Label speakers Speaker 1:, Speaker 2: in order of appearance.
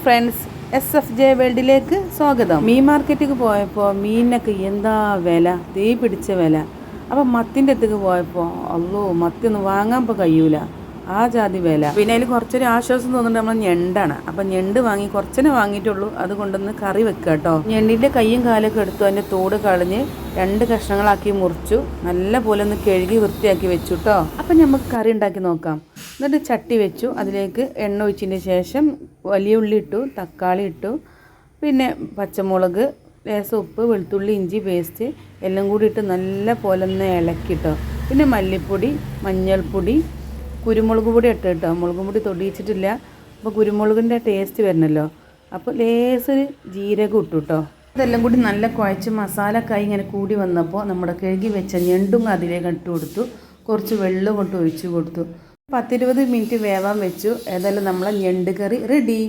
Speaker 1: Friends, SFJ വേൾഡിലേക്ക് സ്വാഗതം. മീൻ മാർക്കറ്റിൽ പോയപ്പോൾ മീനിനൊക്കെ എന്താ വില, തീ പിടിച്ച വില. അപ്പോൾ മത്തിൻ്റെ അടുത്തേക്ക് പോയപ്പോൾ മത്തി ഒന്നും വാങ്ങാൻ ഇപ്പോൾ കഴിയൂല, ആ ജാതി വില. പിന്നെ അതിൽ കുറച്ചൊരു ആശ്വാസം തോന്നുന്നുണ്ട്, നമ്മൾ ഞണ്ടാണ്. അപ്പം ഞണ്ട് വാങ്ങി കുറച്ചനെ വാങ്ങിയിട്ടുള്ളൂ, അത് കൊണ്ടൊന്ന് കറി വെക്കുക കേട്ടോ. ഞണ്ടിൻ്റെ കയ്യും കാലൊക്കെ എടുത്തു, അതിൻ്റെ തോട് കളഞ്ഞ് 2 കഷ്ണങ്ങളാക്കി മുറിച്ചു, നല്ല പോലെ ഒന്ന് കഴുകി വൃത്തിയാക്കി വെച്ചു കേട്ടോ. അപ്പം നമുക്ക് കറി ഉണ്ടാക്കി നോക്കാം. എന്നിട്ട് ചട്ടി വെച്ചു, അതിലേക്ക് എണ്ണ ഒഴിച്ചതിന് ശേഷം വലിയ ഉള്ളി ഇട്ടു, തക്കാളി ഇട്ടു, പിന്നെ പച്ചമുളക്, ലേശം ഉപ്പ്, വെളുത്തുള്ളി, ഇഞ്ചി പേസ്റ്റ് എല്ലാം കൂടി ഇട്ട് നല്ല പോലെ ഒന്ന് ഇളക്കിട്ടോ. പിന്നെ മല്ലിപ്പൊടി, മഞ്ഞൾപ്പൊടി, കുരുമുളക് പൊടി ഇട്ട് കേട്ടോ. മുളക് പൊടി തൊടിയിച്ചിട്ടില്ല, അപ്പോൾ കുരുമുളകിൻ്റെ ടേസ്റ്റ് വരണമല്ലോ. അപ്പോൾ ലേശം ജീരകം ഇട്ടു കേട്ടോ. ഇതെല്ലാം കൂടി നല്ല കുഴച്ച് മസാലക്കായി ഇങ്ങനെ കൂടി വന്നപ്പോൾ നമ്മുടെ കഴുകി വെച്ച ഞണ്ടും അതിലേക്ക് ഇട്ട് കൊടുത്തു. കുറച്ച് വെള്ളം കൊണ്ട് ഒഴിച്ച് കൊടുത്തു. 10-20 മിനിറ്റ് വേവാൻ വെച്ചു. ഏതായാലും നമ്മളെ ഞണ്ട് കറി റെഡി.